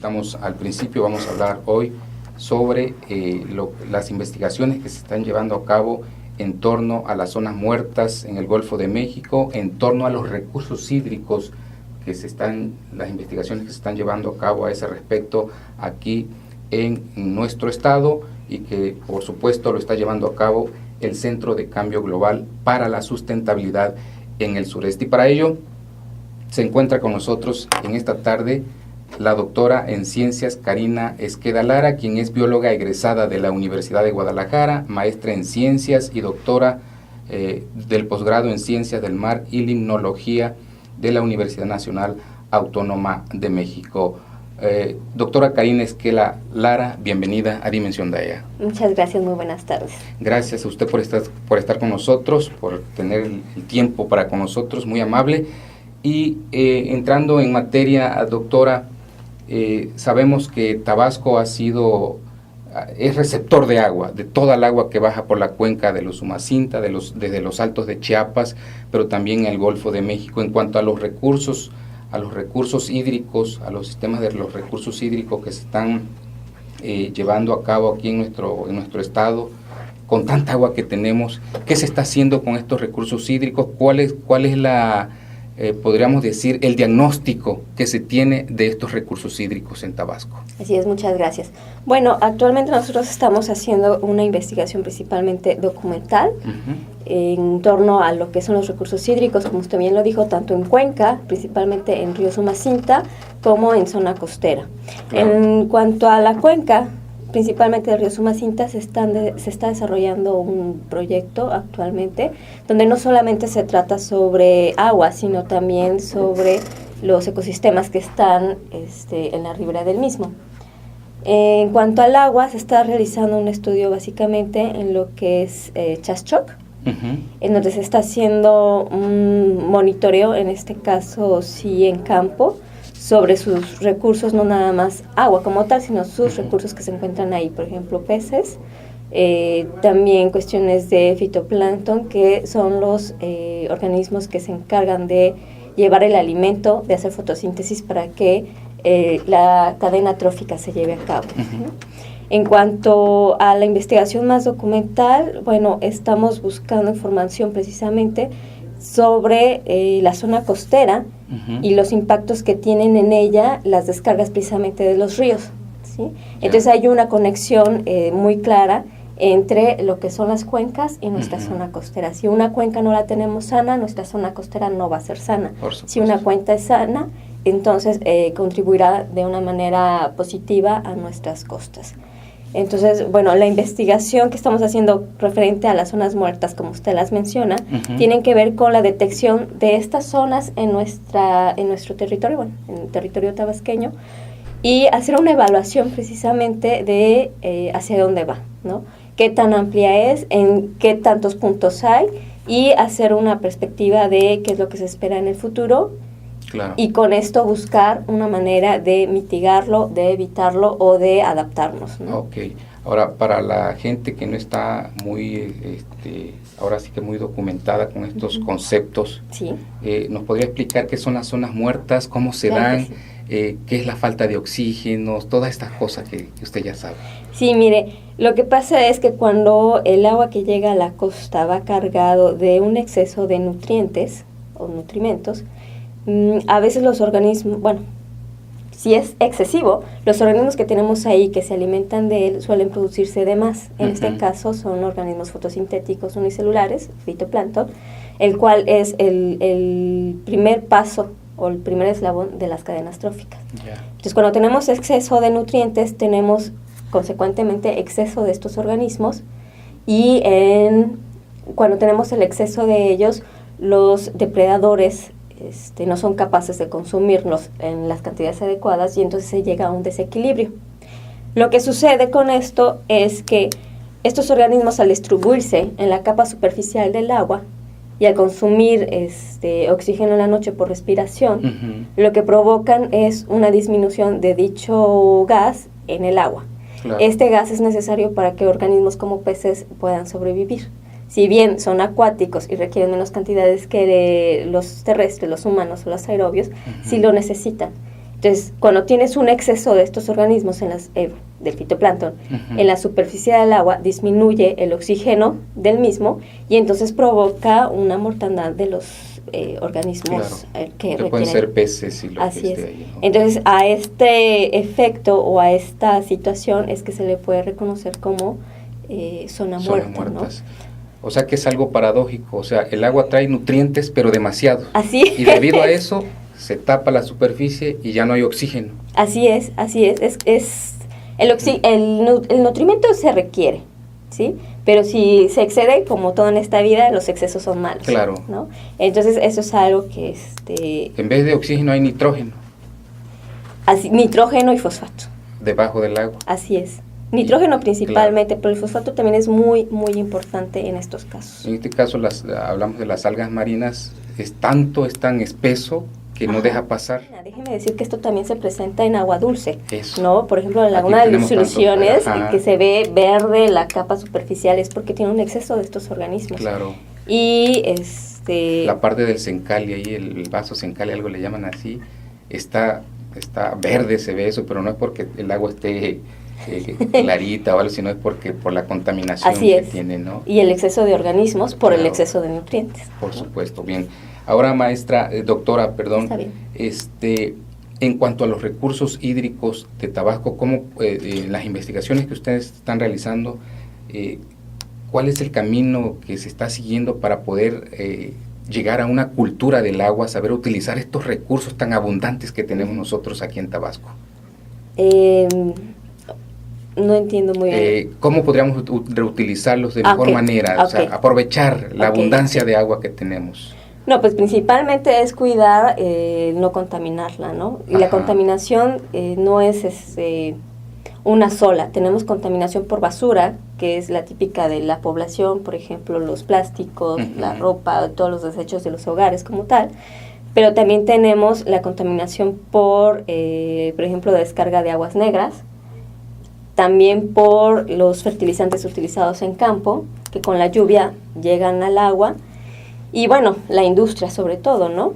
comentamos al principio, vamos a hablar hoy sobre las investigaciones que se están llevando a cabo en torno a las zonas muertas en el Golfo de México, en torno a los recursos hídricos las investigaciones que se están llevando a cabo a ese respecto aquí en nuestro estado, y que por supuesto lo está llevando a cabo el Centro de Cambio Global para la Sustentabilidad en el Sureste. Y para ello se encuentra con nosotros en esta tarde la doctora en Ciencias Karina Esqueda Lara, quien es bióloga egresada de la Universidad de Guadalajara, maestra en Ciencias y doctora del posgrado en Ciencias del Mar y Limnología de la Universidad Nacional Autónoma de México. Doctora Karina Esqueda Lara, bienvenida a Dimensión Daya. Muchas gracias, muy buenas tardes. Gracias a usted por estar con nosotros, por tener el tiempo para con nosotros, muy amable. Y entrando en materia, doctora, sabemos que Tabasco es receptor de agua, de toda el agua que baja por la cuenca de los Umacinta, desde los altos de Chiapas, pero también el Golfo de México. En cuanto a los recursos hídricos, a los sistemas de los recursos hídricos que se están llevando a cabo aquí en nuestro estado, con tanta agua que tenemos, ¿qué se está haciendo con estos recursos hídricos? ¿Cuál es podríamos decir, el diagnóstico que se tiene de estos recursos hídricos en Tabasco? Así es, muchas gracias. Bueno, actualmente nosotros estamos haciendo una investigación principalmente documental en torno a lo que son los recursos hídricos, como usted bien lo dijo, tanto en cuenca, principalmente en río Umacinta, como en zona costera. Claro. En cuanto a la cuenca, principalmente de río Umacinta, se está desarrollando un proyecto actualmente donde no solamente se trata sobre agua, sino también sobre los ecosistemas que están en la ribera del mismo. En cuanto al agua, se está realizando un estudio básicamente en lo que es Chaschoc, en donde se está haciendo un monitoreo, en este caso sí en campo, sobre sus recursos, no nada más agua como tal, sino sus recursos que se encuentran ahí, por ejemplo, peces, también cuestiones de fitoplancton, que son los organismos que se encargan de llevar el alimento, de hacer fotosíntesis para que la cadena trófica se lleve a cabo. En cuanto a la investigación más documental, bueno, estamos buscando información precisamente sobre la zona costera y los impactos que tienen en ella las descargas precisamente de los ríos, ¿sí? Entonces hay una conexión muy clara entre lo que son las cuencas y nuestra zona costera. Si una cuenca no la tenemos sana, nuestra zona costera no va a ser sana. Si una cuenca es sana, entonces contribuirá de una manera positiva a nuestras costas. Entonces, bueno, la investigación que estamos haciendo referente a las zonas muertas, como usted las menciona, tienen que ver con la detección de estas zonas en nuestro territorio, bueno, en el territorio tabasqueño, y hacer una evaluación precisamente de hacia dónde va, ¿no? Qué tan amplia es, en qué tantos puntos hay, y hacer una perspectiva de qué es lo que se espera en el futuro. Claro. Y con esto buscar una manera de mitigarlo, de evitarlo o de adaptarnos, ¿no? Ok. Ahora, para la gente que no está muy, ahora sí que muy documentada con estos conceptos, sí. ¿Nos podría explicar qué son las zonas muertas, cómo se dan, qué es la falta de oxígeno, todas estas cosas que usted ya sabe? Sí, mire, lo que pasa es que cuando el agua que llega a la costa va cargado de un exceso de nutrientes o nutrimentos, a veces los organismos, bueno, si es excesivo, los organismos que tenemos ahí que se alimentan de él suelen producirse de más. En este caso son organismos fotosintéticos unicelulares, fitoplancton, el cual es el primer paso o el primer eslabón de las cadenas tróficas. Entonces, cuando tenemos exceso de nutrientes, tenemos consecuentemente exceso de estos organismos, y cuando tenemos el exceso de ellos, los depredadores no son capaces de consumirlos en las cantidades adecuadas, y entonces se llega a un desequilibrio. Lo que sucede con esto es que estos organismos, al distribuirse en la capa superficial del agua y al consumir oxígeno en la noche por respiración, lo que provocan es una disminución de dicho gas en el agua. Claro. Este gas es necesario para que organismos como peces puedan sobrevivir. Si bien son acuáticos y requieren menos cantidades que los terrestres, los humanos o los aerobios, sí lo necesitan. Entonces, Entonces, cuando tienes un exceso de estos organismos del fitoplancton en la superficie del agua, disminuye el oxígeno del mismo y entonces provoca una mortandad de los organismos que requieren. Pueden ser peces y lo Así que es. esté ahí, ¿no? Entonces, a este efecto o a esta situación es que se le puede reconocer como zona muerta, muertas. ¿no? O sea que es algo paradójico, o sea, el agua trae nutrientes pero demasiados. Así Y debido a eso se tapa la superficie y ya no hay oxígeno. Así es. El nutrimento se requiere, ¿sí? Pero si se excede, como todo en esta vida, los excesos son malos. Claro. ¿No? Entonces eso es algo que en vez de oxígeno hay nitrógeno. Nitrógeno y fosfato. Debajo del agua. Así es. Nitrógeno principalmente, claro. Pero el fosfato también es muy, muy importante en estos casos. En este caso hablamos de las algas marinas, es tan espeso que no deja pasar. Déjeme decir que esto también se presenta en agua dulce, eso. ¿no? Por ejemplo, en la laguna de las Soluciones, que se ve verde la capa superficial, es porque tiene un exceso de estos organismos. Claro. Y la parte del Sencali ahí, el vaso Sencali, algo le llaman así, está verde, se ve eso, pero no es porque el agua esté clarita o algo, sino es por la contaminación que tiene, ¿no? Y el exceso de organismos por el exceso de nutrientes. Por supuesto, bien. Ahora, doctora, Está bien. En cuanto a los recursos hídricos de Tabasco, ¿cómo las investigaciones que ustedes están realizando, cuál es el camino que se está siguiendo para poder llegar a una cultura del agua, saber utilizar estos recursos tan abundantes que tenemos nosotros aquí en Tabasco? No entiendo muy bien. ¿Cómo podríamos reutilizarlos de mejor manera? O sea, aprovechar la abundancia de agua que tenemos. No, pues principalmente es cuidar no contaminarla, ¿no? Y la contaminación no es una sola. Tenemos contaminación por basura, que es la típica de la población, por ejemplo, los plásticos, la ropa, todos los desechos de los hogares como tal. Pero también tenemos la contaminación por ejemplo, descarga de aguas negras, también por los fertilizantes utilizados en campo, que con la lluvia llegan al agua, y bueno, la industria sobre todo, ¿no?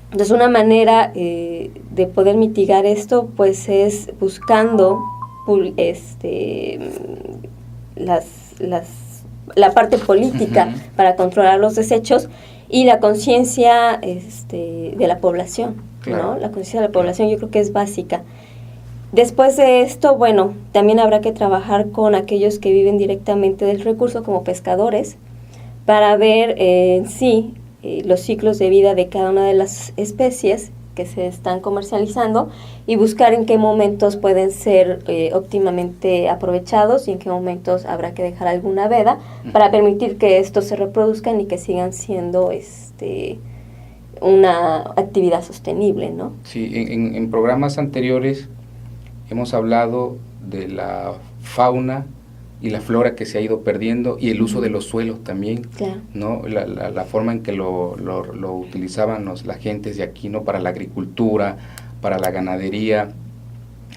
Entonces una manera de poder mitigar esto, pues es buscando la parte política para controlar los desechos y la conciencia de la población, claro. ¿No? La conciencia de la población yo creo que es básica. Después de esto, bueno, también habrá que trabajar con aquellos que viven directamente del recurso como pescadores para ver los ciclos de vida de cada una de las especies que se están comercializando y buscar en qué momentos pueden ser óptimamente aprovechados y en qué momentos habrá que dejar alguna veda para permitir que estos se reproduzcan y que sigan siendo una actividad sostenible, ¿no? Sí, en programas anteriores hemos hablado de la fauna y la flora que se ha ido perdiendo y el uso de los suelos también, claro. ¿no? La forma en que lo utilizaban las gentes de aquí, ¿no? Para la agricultura, para la ganadería,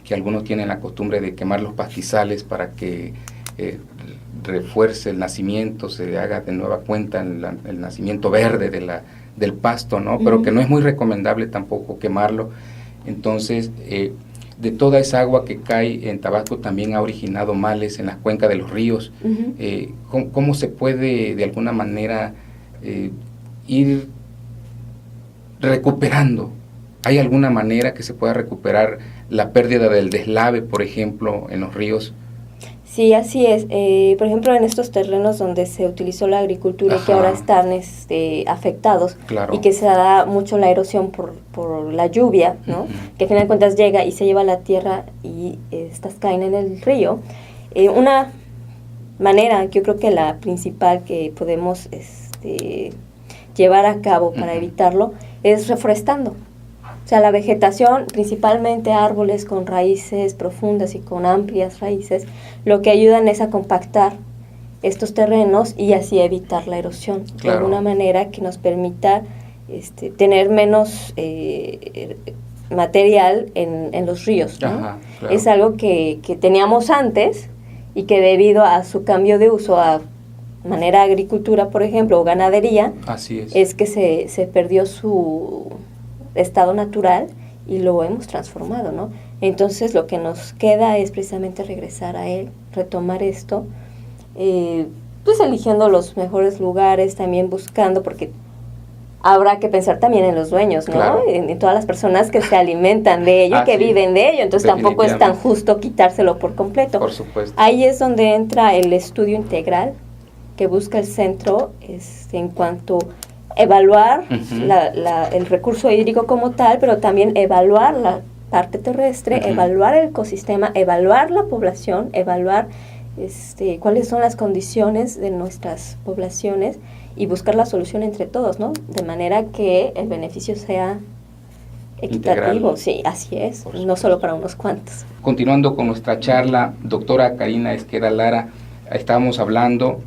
que algunos tienen la costumbre de quemar los pastizales para que refuerce el nacimiento, se haga de nueva cuenta el nacimiento verde del pasto, ¿no? Pero que no es muy recomendable tampoco quemarlo. Entonces, de toda esa agua que cae en Tabasco también ha originado males en las cuencas de los ríos. ¿Cómo se puede de alguna manera ir recuperando? ¿Hay alguna manera que se pueda recuperar la pérdida del deslave, por ejemplo, en los ríos? Sí, así es. Por ejemplo, en estos terrenos donde se utilizó la agricultura y que ahora están afectados, claro. Y que se da mucho la erosión por la lluvia, ¿no? Que al final de cuentas llega y se lleva la tierra y estas caen en el río. Una manera, yo creo que la principal que podemos llevar a cabo para evitarlo es reforestando. O sea, la vegetación, principalmente árboles con raíces profundas y con amplias raíces, lo que ayudan es a compactar estos terrenos y así evitar la erosión, claro. De alguna manera que nos permita tener menos material en los ríos, ¿no? Ajá, claro. Es algo que teníamos antes y que debido a su cambio de uso a manera agricultura, por ejemplo, o ganadería, así es que se perdió su estado natural y lo hemos transformado, ¿no? Entonces lo que nos queda es precisamente regresar a él, retomar esto, pues eligiendo los mejores lugares, también buscando, porque habrá que pensar también en los dueños, ¿no? Claro. En todas las personas que se alimentan de ello y que viven de ello. Entonces tampoco es tan justo quitárselo por completo. Por supuesto. Ahí es donde entra el estudio integral que busca el centro en cuanto a evaluar el recurso hídrico como tal, pero también evaluar la parte terrestre, evaluar el ecosistema, evaluar la población, evaluar cuáles son las condiciones de nuestras poblaciones y buscar la solución entre todos, ¿no? De manera que el beneficio sea equitativo. Integral. Sí, así es, no solo para unos cuantos. Continuando con nuestra charla, doctora Karina Esqueda Lara, estábamos hablando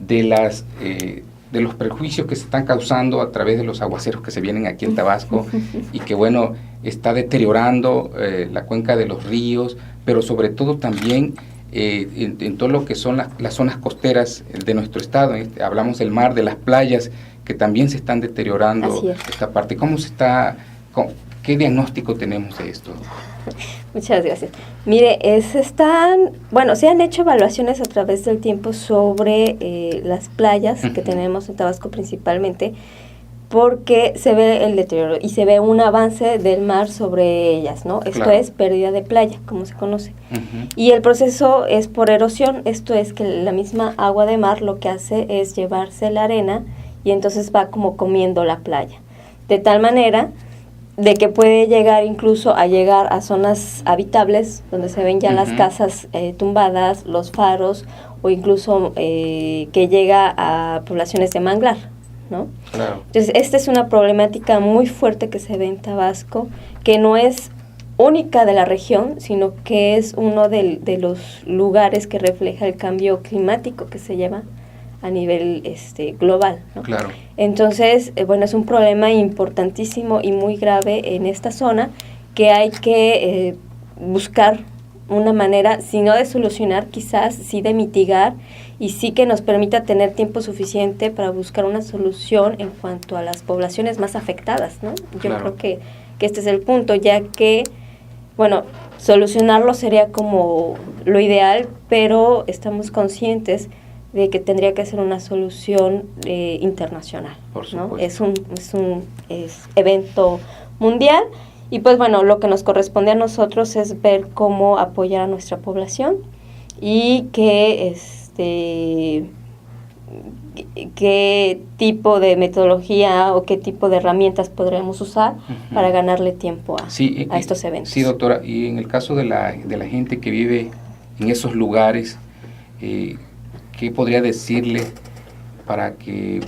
de los prejuicios que se están causando a través de los aguaceros que se vienen aquí en Tabasco y que, bueno, está deteriorando la cuenca de los ríos, pero sobre todo también en todo lo que son las zonas costeras de nuestro estado. Hablamos del mar, de las playas, que también se están deteriorando esta parte. ¿Qué diagnóstico tenemos de esto? Muchas gracias. Mire, se han hecho evaluaciones a través del tiempo sobre las playas que tenemos en Tabasco principalmente, porque se ve el deterioro y se ve un avance del mar sobre ellas, ¿no? Esto es pérdida de playa, como se conoce. Y el proceso es por erosión, esto es que la misma agua de mar lo que hace es llevarse la arena y entonces va como comiendo la playa. De tal manera de que puede llegar incluso a zonas habitables, donde se ven ya las casas tumbadas, los faros, o incluso que llega a poblaciones de manglar, ¿no? Claro. Entonces, esta es una problemática muy fuerte que se ve en Tabasco, que no es única de la región, sino que es uno de los lugares que refleja el cambio climático que se lleva a nivel global, ¿no? Claro. Entonces, es un problema importantísimo y muy grave en esta zona que hay que buscar una manera, si no de solucionar, quizás sí de mitigar y sí que nos permita tener tiempo suficiente para buscar una solución en cuanto a las poblaciones más afectadas, ¿no? Yo creo que este es el punto, ya que, solucionarlo sería como lo ideal, pero estamos conscientes de que tendría que ser una solución internacional, ¿no? Es un evento mundial y lo que nos corresponde a nosotros es ver cómo apoyar a nuestra población y qué tipo de metodología o qué tipo de herramientas podremos usar para ganarle tiempo a estos eventos. Sí, doctora, y en el caso de la gente que vive en esos lugares, ¿qué podría decirle para que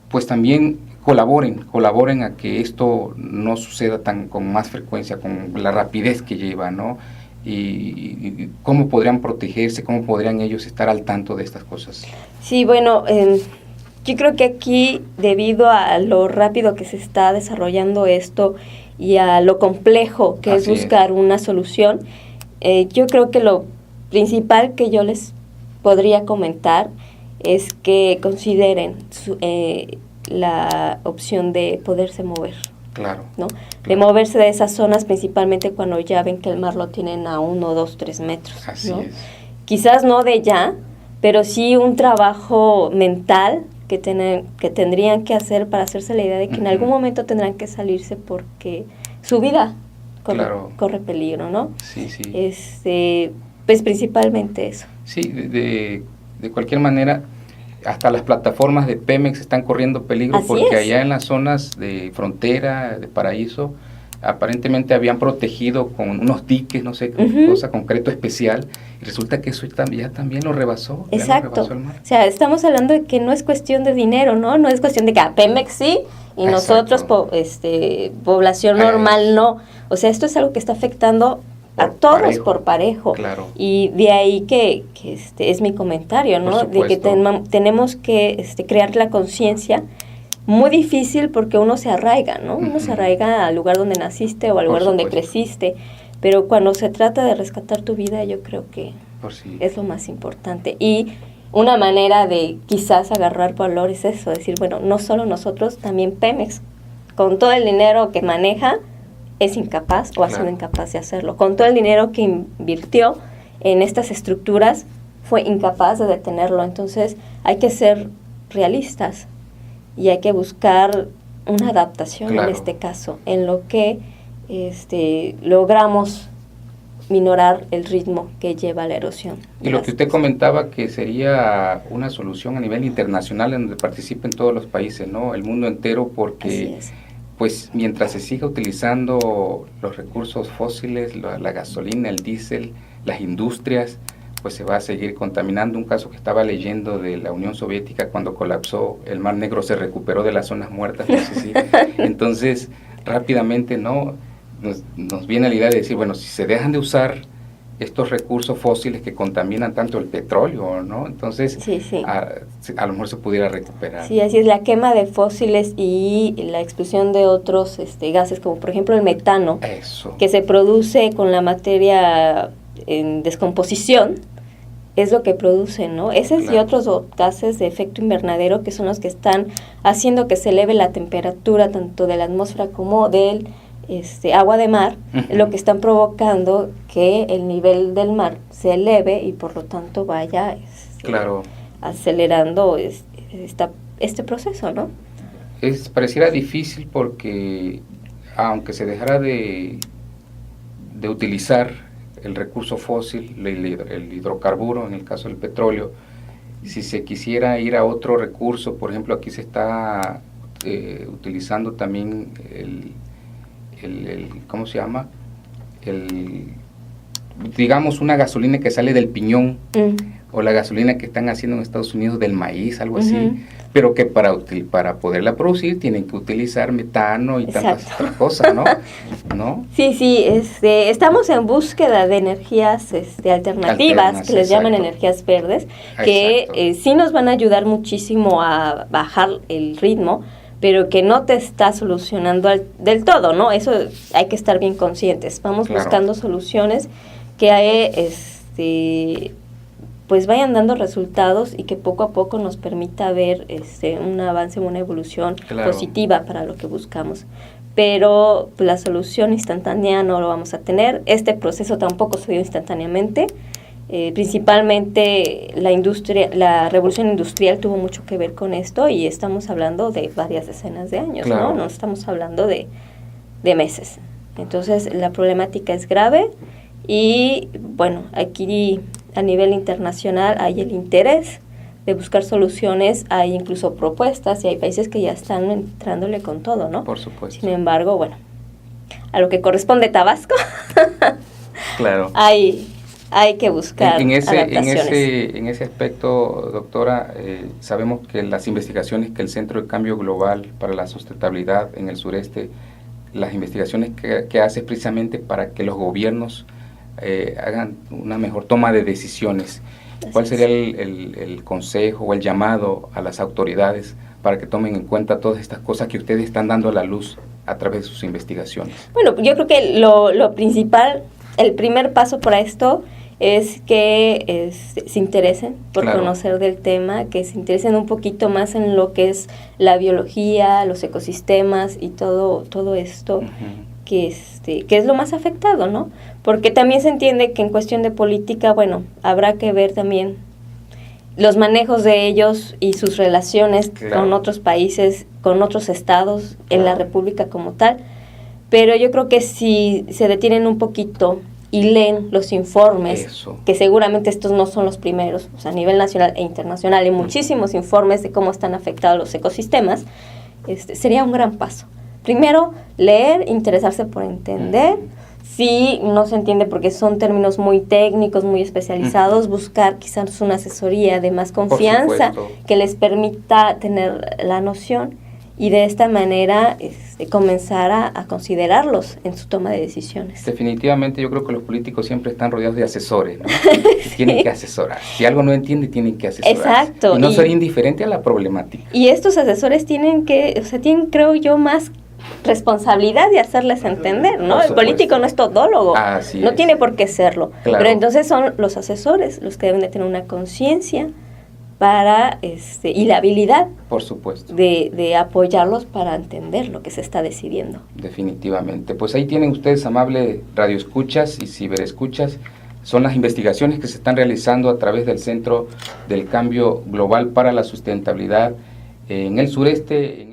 pues también colaboren a que esto no suceda con más frecuencia, con la rapidez que lleva, ¿no? Y cómo podrían protegerse, cómo podrían ellos estar al tanto de estas cosas? Sí, yo creo que aquí, debido a lo rápido que se está desarrollando esto y a lo complejo que es buscar una solución, yo creo que lo principal que yo les podría comentar es que consideren la opción de poderse mover. Claro. ¿No? De moverse de esas zonas, principalmente cuando ya ven que el mar lo tienen a 1, 2, 3 metros. Así ¿no? es. Quizás no de ya, pero sí un trabajo mental que tendrían que hacer para hacerse la idea de que en algún momento tendrán que salirse porque su vida corre peligro, ¿no? Sí, sí. Pues principalmente eso. Sí, de cualquier manera, hasta las plataformas de Pemex están corriendo peligro. Así porque allá en las zonas de frontera, de Paraíso, aparentemente habían protegido con unos diques, no sé, cosa concreto especial, y resulta que eso ya también lo rebasó. Exacto. Lo rebasó el mar. O sea, estamos hablando de que no es cuestión de dinero, ¿no? No es cuestión de que a Pemex sí y nosotros, población normal, no. O sea, esto es algo que está afectando a todos por parejo. Claro. Y de ahí que es mi comentario, ¿no? De que tenemos que crear la conciencia. Muy difícil porque uno se arraiga, ¿no? Uno se arraiga al lugar donde naciste o al lugar donde creciste, pero cuando se trata de rescatar tu vida, yo creo que es lo más importante. Y una manera de quizás agarrar valor es eso, decir, no solo nosotros, también Pemex. con todo el dinero que maneja, es incapaz o ha sido incapaz de hacerlo. Con todo el dinero que invirtió en estas estructuras, fue incapaz de detenerlo. Entonces hay que ser realistas y hay que buscar una adaptación en este caso, en lo que logramos minorar el ritmo que lleva la erosión. Y lo que usted comentaba, que sería una solución a nivel internacional en donde participen todos los países, ¿no? El mundo entero, porque pues mientras se siga utilizando los recursos fósiles, la gasolina, el diésel, las industrias, pues se va a seguir contaminando. Un caso que estaba leyendo de la Unión Soviética, cuando colapsó el Mar Negro, se recuperó de las zonas muertas, no sé si. Entonces, rápidamente, ¿no? Nos viene la idea de decir, bueno, si se dejan de usar estos recursos fósiles que contaminan tanto el petróleo, ¿no? Entonces, a lo mejor se pudiera recuperar. Sí, así es, la quema de fósiles y la explosión de otros gases, como por ejemplo el metano, que se produce con la materia en descomposición, es lo que produce, ¿no? Esos y otros gases de efecto invernadero, que son los que están haciendo que se eleve la temperatura tanto de la atmósfera como del agua de mar, lo que están provocando que el nivel del mar se eleve y por lo tanto vaya acelerando este proceso, ¿no? Pareciera difícil porque aunque se dejara de utilizar el recurso fósil, el hidrocarburo, en el caso del petróleo, si se quisiera ir a otro recurso, por ejemplo, aquí se está utilizando también ¿cómo se llama? Digamos una gasolina que sale del piñón, o la gasolina que están haciendo en Estados Unidos del maíz, algo así, pero que para poderla producir tienen que utilizar metano y tantas otras cosas, ¿no? Sí, estamos en búsqueda de energías alternativas, que les llaman energías verdes, que sí nos van a ayudar muchísimo a bajar el ritmo, pero que no te está solucionando del todo, ¿no? Eso hay que estar bien conscientes. Vamos buscando soluciones que pues vayan dando resultados y que poco a poco nos permita ver un avance, una evolución positiva para lo que buscamos. Pero la solución instantánea no lo vamos a tener. Este proceso tampoco se dio instantáneamente. Principalmente la revolución industrial tuvo mucho que ver con esto y estamos hablando de varias decenas de años, ¿no? No estamos hablando de meses. Entonces la problemática es grave y bueno, aquí a nivel internacional hay el interés de buscar soluciones, hay incluso propuestas y hay países que ya están entrándole con todo, ¿no? Por supuesto. Sin embargo, bueno, a lo que corresponde Tabasco, hay que buscar adaptaciones. En ese aspecto, doctora, sabemos que las investigaciones que el Centro de Cambio Global para la Sustentabilidad en el sureste, las investigaciones que hace precisamente para que los gobiernos hagan una mejor toma de decisiones. ¿Cuál sería el consejo o el llamado a las autoridades para que tomen en cuenta todas estas cosas que ustedes están dando a la luz a través de sus investigaciones? Bueno, yo creo que lo principal, el primer paso para esto es que se interesen por conocer del tema, que se interesen un poquito más en lo que es la biología, los ecosistemas y todo esto que es lo más afectado, ¿no? Porque también se entiende que en cuestión de política, bueno, habrá que ver también los manejos de ellos y sus relaciones con otros países, con otros estados, en la república como tal, pero yo creo que si se detienen un poquito y leen los informes, que seguramente estos no son los primeros, o sea, a nivel nacional e internacional hay muchísimos informes de cómo están afectados los ecosistemas, sería un gran paso. Primero, leer, interesarse por entender. Si no se entiende porque son términos muy técnicos, muy especializados, buscar quizás una asesoría de más confianza que les permita tener la noción y de esta manera comenzar a considerarlos en su toma de decisiones. Definitivamente yo creo que los políticos siempre están rodeados de asesores, ¿no? Tienen que asesorar. Si algo no entiende, tienen que asesorar. Exacto. Y no ser indiferente a la problemática. Y estos asesores tienen, creo yo, más responsabilidad de hacerles entender, ¿no? El político no es todólogo, no tiene por qué serlo. Pero entonces son los asesores los que deben de tener una conciencia para y la habilidad, por supuesto, de apoyarlos para entender lo que se está decidiendo. Definitivamente. Pues ahí tienen ustedes, amables radioescuchas y ciberescuchas, son las investigaciones que se están realizando a través del Centro del Cambio Global para la Sustentabilidad en el sureste.